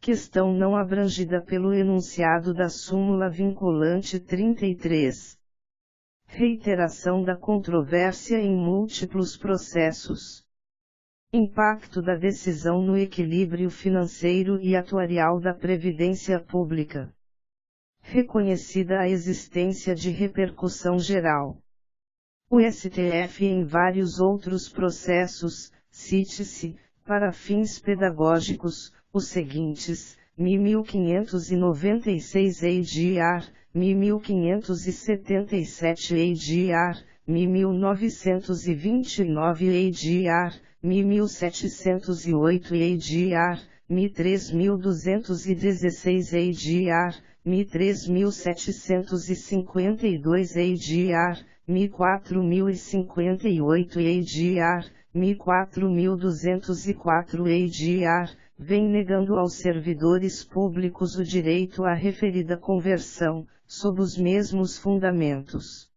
Questão não abrangida pelo enunciado da súmula vinculante 33. Reiteração da controvérsia em múltiplos processos. Impacto da decisão no equilíbrio financeiro e atuarial da Previdência Pública. Reconhecida a existência de repercussão geral. O STF em vários outros processos, cite-se, para fins pedagógicos, os seguintes: 1596 EIDR, 1577 EIDR, 1929 EIDR, 1708 EIDR, 3216 EIDR, 3752 EIDR, 4058 EIDR, 4204 EIDR, vem negando aos servidores públicos o direito à referida conversão, sob os mesmos fundamentos.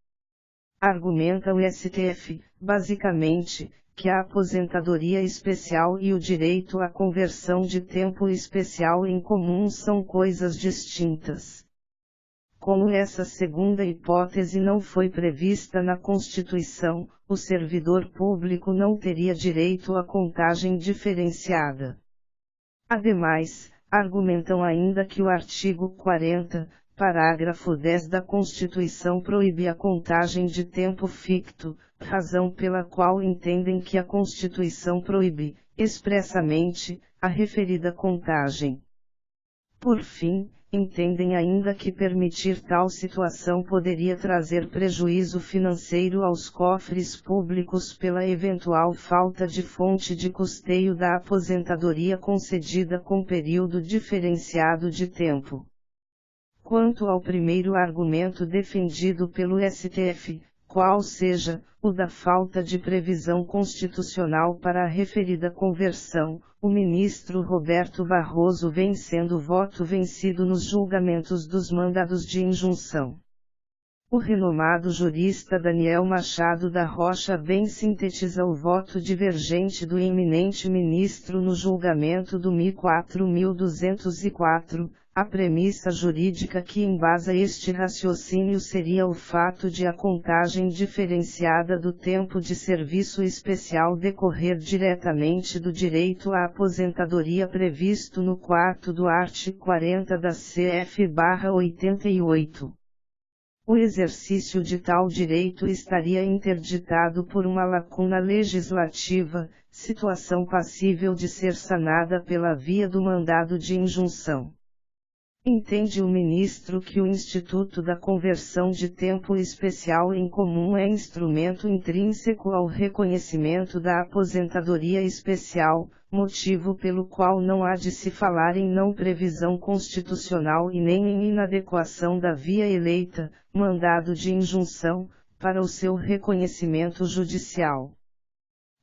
Argumenta o STF, basicamente, que a aposentadoria especial e o direito à conversão de tempo especial em comum são coisas distintas. Como essa segunda hipótese não foi prevista na Constituição, o servidor público não teria direito à contagem diferenciada. Ademais, argumentam ainda que o artigo 40, parágrafo 10 da Constituição proíbe a contagem de tempo ficto, razão pela qual entendem que a Constituição proíbe, expressamente, a referida contagem. Por fim, entendem ainda que permitir tal situação poderia trazer prejuízo financeiro aos cofres públicos pela eventual falta de fonte de custeio da aposentadoria concedida com período diferenciado de tempo. Quanto ao primeiro argumento defendido pelo STF, qual seja, o da falta de previsão constitucional para a referida conversão, o ministro Roberto Barroso vem sendo voto vencido nos julgamentos dos mandados de injunção. O renomado jurista Daniel Machado da Rocha bem sintetiza o voto divergente do eminente ministro no julgamento do MI 4204, a premissa jurídica que embasa este raciocínio seria o fato de a contagem diferenciada do tempo de serviço especial decorrer diretamente do direito à aposentadoria previsto no 4º do artigo 40 da CF/88. O exercício de tal direito estaria interditado por uma lacuna legislativa, situação passível de ser sanada pela via do mandado de injunção. Entende o ministro que o Instituto da Conversão de Tempo Especial em Comum é instrumento intrínseco ao reconhecimento da aposentadoria especial, motivo pelo qual não há de se falar em não previsão constitucional e nem em inadequação da via eleita, mandado de injunção, para o seu reconhecimento judicial.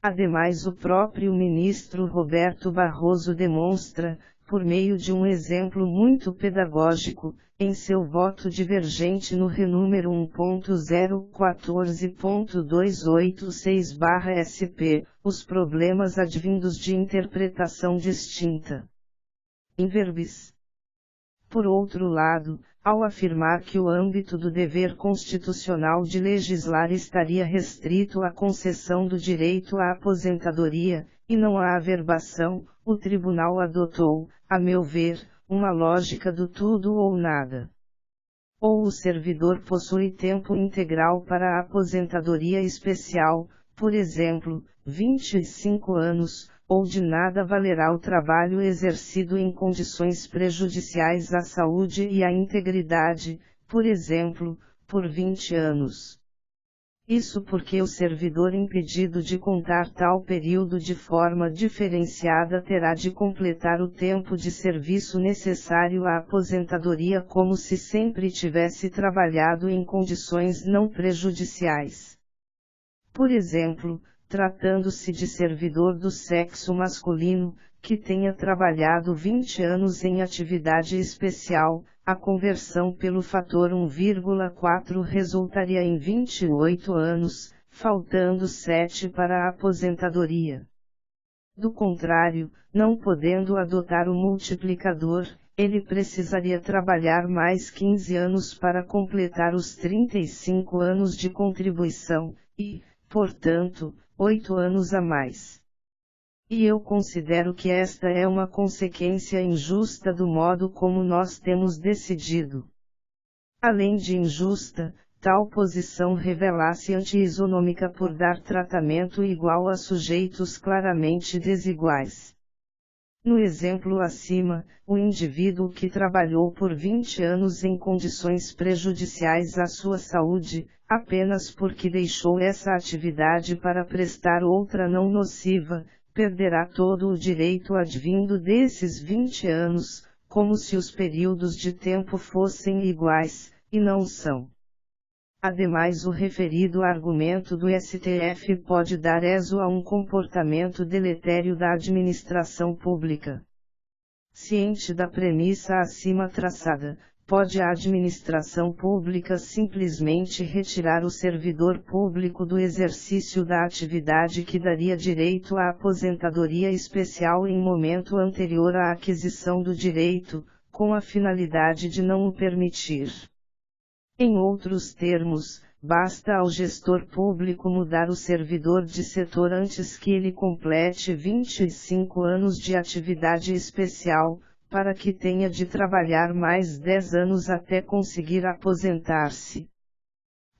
Ademais, o próprio ministro Roberto Barroso demonstra, por meio de um exemplo muito pedagógico, em seu voto divergente no renúmero 1.014.286/SP, os problemas advindos de interpretação distinta. In verbis. Por outro lado, ao afirmar que o âmbito do dever constitucional de legislar estaria restrito à concessão do direito à aposentadoria, e não à averbação, o tribunal adotou, a meu ver, uma lógica do tudo ou nada. Ou o servidor possui tempo integral para a aposentadoria especial, por exemplo, 25 anos, ou de nada valerá o trabalho exercido em condições prejudiciais à saúde e à integridade, por exemplo, por 20 anos. Isso porque o servidor impedido de contar tal período de forma diferenciada terá de completar o tempo de serviço necessário à aposentadoria como se sempre tivesse trabalhado em condições não prejudiciais. Por exemplo, tratando-se de servidor do sexo masculino, que tenha trabalhado 20 anos em atividade especial, a conversão pelo fator 1,4 resultaria em 28 anos, faltando 7 para a aposentadoria. Do contrário, não podendo adotar o multiplicador, ele precisaria trabalhar mais 15 anos para completar os 35 anos de contribuição, e, portanto, 8 anos a mais. E eu considero que esta é uma consequência injusta do modo como nós temos decidido. Além de injusta, tal posição revela-se anti-isonômica por dar tratamento igual a sujeitos claramente desiguais. No exemplo acima, o indivíduo que trabalhou por 20 anos em condições prejudiciais à sua saúde, apenas porque deixou essa atividade para prestar outra não nociva, perderá todo o direito advindo desses 20 anos, como se os períodos de tempo fossem iguais, e não são. Ademais, o referido argumento do STF pode dar êxito a um comportamento deletério da administração pública. Ciente da premissa acima traçada, pode a administração pública simplesmente retirar o servidor público do exercício da atividade que daria direito à aposentadoria especial em momento anterior à aquisição do direito, com a finalidade de não o permitir. Em outros termos, basta ao gestor público mudar o servidor de setor antes que ele complete 25 anos de atividade especial, para que tenha de trabalhar mais 10 anos até conseguir aposentar-se.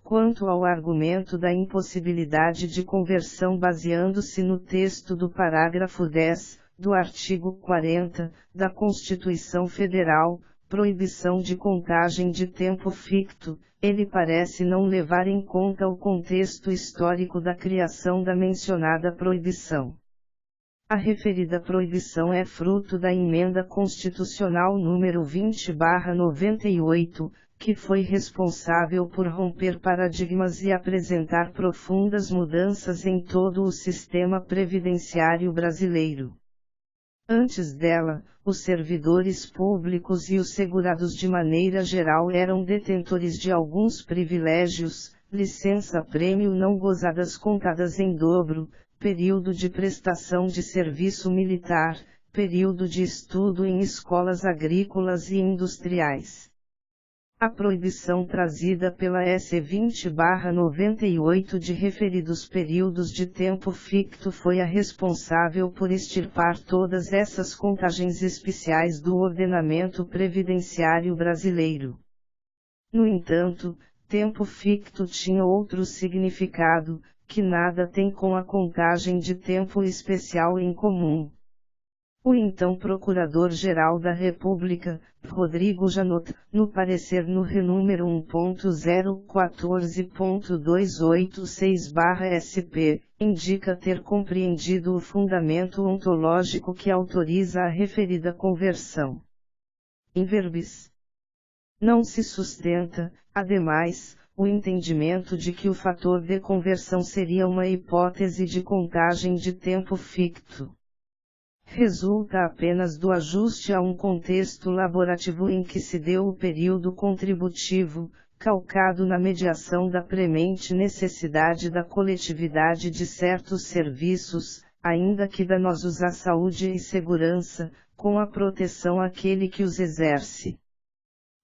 Quanto ao argumento da impossibilidade de conversão baseando-se no texto do parágrafo 10, do artigo 40, da Constituição Federal, proibição de contagem de tempo ficto, ele parece não levar em conta o contexto histórico da criação da mencionada proibição. A referida proibição é fruto da Emenda Constitucional número 20/98, que foi responsável por romper paradigmas e apresentar profundas mudanças em todo o sistema previdenciário brasileiro. Antes dela, os servidores públicos e os segurados de maneira geral eram detentores de alguns privilégios, licença-prêmio não gozadas contadas em dobro, período de prestação de serviço militar, período de estudo em escolas agrícolas e industriais. A proibição trazida pela S. 20/98 de referidos períodos de tempo ficto foi a responsável por extirpar todas essas contagens especiais do ordenamento previdenciário brasileiro. No entanto, tempo ficto tinha outro significado, que nada tem com a contagem de tempo especial em comum. O então Procurador-Geral da República, Rodrigo Janot, no parecer no renúmero 1.014.286/SP, indica ter compreendido o fundamento ontológico que autoriza a referida conversão. In verbis. Não se sustenta, ademais, o entendimento de que o fator de conversão seria uma hipótese de contagem de tempo ficto. Resulta apenas do ajuste a um contexto laborativo em que se deu o período contributivo, calcado na mediação da premente necessidade da coletividade de certos serviços, ainda que danosos à saúde e segurança, com a proteção àquele que os exerce.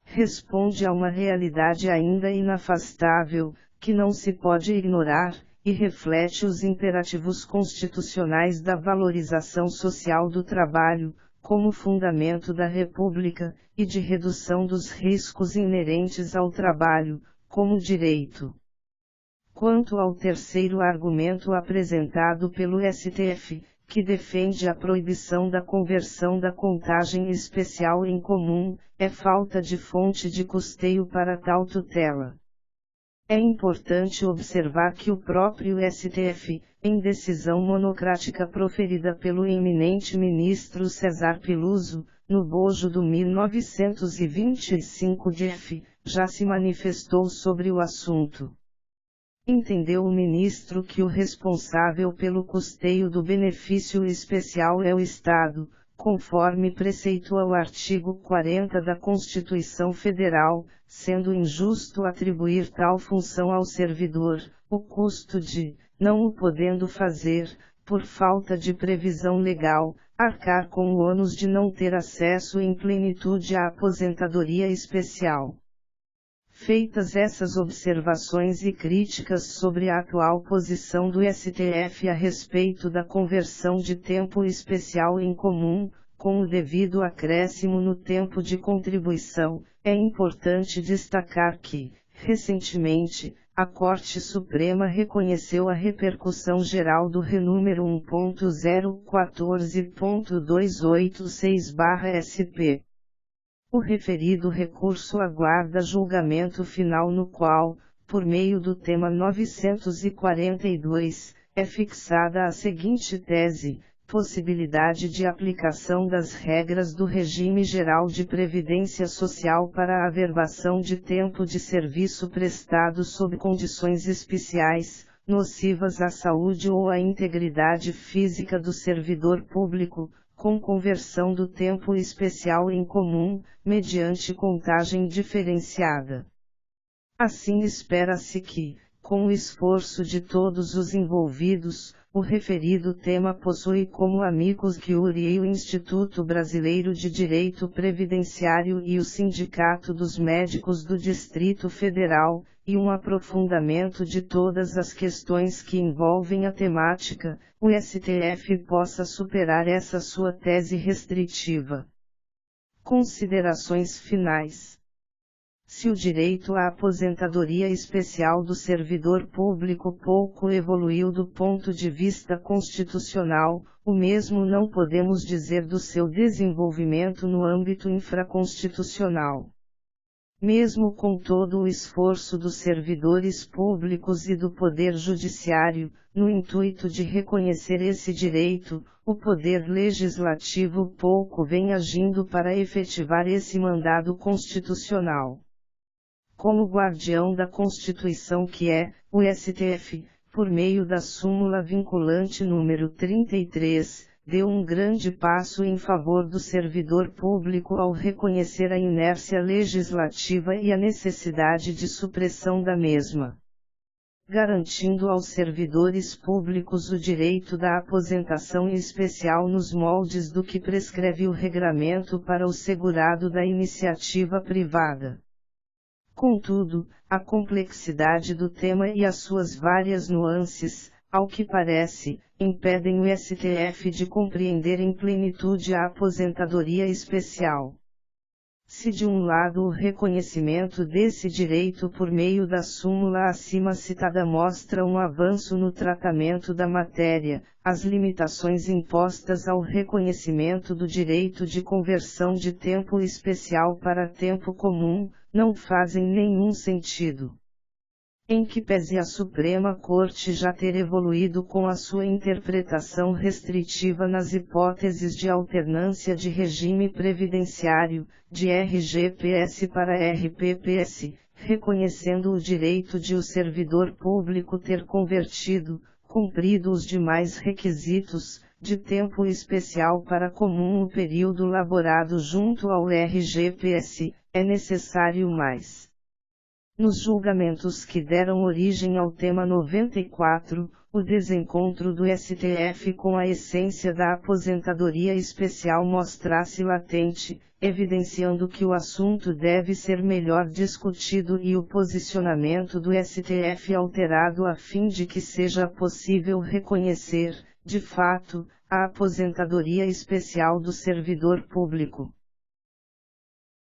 Responde a uma realidade ainda inafastável, que não se pode ignorar, e reflete os imperativos constitucionais da valorização social do trabalho, como fundamento da República, e de redução dos riscos inerentes ao trabalho, como direito. Quanto ao terceiro argumento apresentado pelo STF, que defende a proibição da conversão da contagem especial em comum, é falta de fonte de custeio para tal tutela. É importante observar que o próprio STF, em decisão monocrática proferida pelo eminente ministro César Peluso, no bojo do 1925 DF, já se manifestou sobre o assunto. Entendeu o ministro que o responsável pelo custeio do benefício especial é o Estado, conforme preceitua o artigo 40 da Constituição Federal, sendo injusto atribuir tal função ao servidor, o custo de, não o podendo fazer, por falta de previsão legal, arcar com o ônus de não ter acesso em plenitude à aposentadoria especial. Feitas essas observações e críticas sobre a atual posição do STF a respeito da conversão de tempo especial em comum, com o devido acréscimo no tempo de contribuição, é importante destacar que, recentemente, a Corte Suprema reconheceu a repercussão geral do renúmero 1.014.286/SP. O referido recurso aguarda julgamento final no qual, por meio do tema 942, é fixada a seguinte tese: possibilidade de aplicação das regras do regime geral de previdência social para a averbação de tempo de serviço prestado sob condições especiais, nocivas à saúde ou à integridade física do servidor público, com conversão do tempo especial em comum, mediante contagem diferenciada. Assim espera-se que, com o esforço de todos os envolvidos, o referido tema possui como amicus curiae o Instituto Brasileiro de Direito Previdenciário e o Sindicato dos Médicos do Distrito Federal, e um aprofundamento de todas as questões que envolvem a temática, o STF possa superar essa sua tese restritiva. Considerações finais. Se o direito à aposentadoria especial do servidor público pouco evoluiu do ponto de vista constitucional, o mesmo não podemos dizer do seu desenvolvimento no âmbito infraconstitucional. Mesmo com todo o esforço dos servidores públicos e do Poder Judiciário, no intuito de reconhecer esse direito, o Poder Legislativo pouco vem agindo para efetivar esse mandado constitucional. Como guardião da Constituição que é, o STF, por meio da súmula vinculante número 33, deu um grande passo em favor do servidor público ao reconhecer a inércia legislativa e a necessidade de supressão da mesma, garantindo aos servidores públicos o direito da aposentação especial nos moldes do que prescreve o regramento para o segurado da iniciativa privada. Contudo, a complexidade do tema e as suas várias nuances, ao que parece, impedem o STF de compreender em plenitude a aposentadoria especial. Se de um lado o reconhecimento desse direito por meio da súmula acima citada mostra um avanço no tratamento da matéria, as limitações impostas ao reconhecimento do direito de conversão de tempo especial para tempo comum, não fazem nenhum sentido. Em que pese a Suprema Corte já ter evoluído com a sua interpretação restritiva nas hipóteses de alternância de regime previdenciário, de RGPS para RPPS, reconhecendo o direito de o servidor público ter convertido, cumprido os demais requisitos, de tempo especial para comum o período laborado junto ao RGPS, é necessário mais. Nos julgamentos que deram origem ao tema 94, o desencontro do STF com a essência da aposentadoria especial mostra-se latente, evidenciando que o assunto deve ser melhor discutido e o posicionamento do STF alterado a fim de que seja possível reconhecer, de fato, a aposentadoria especial do servidor público.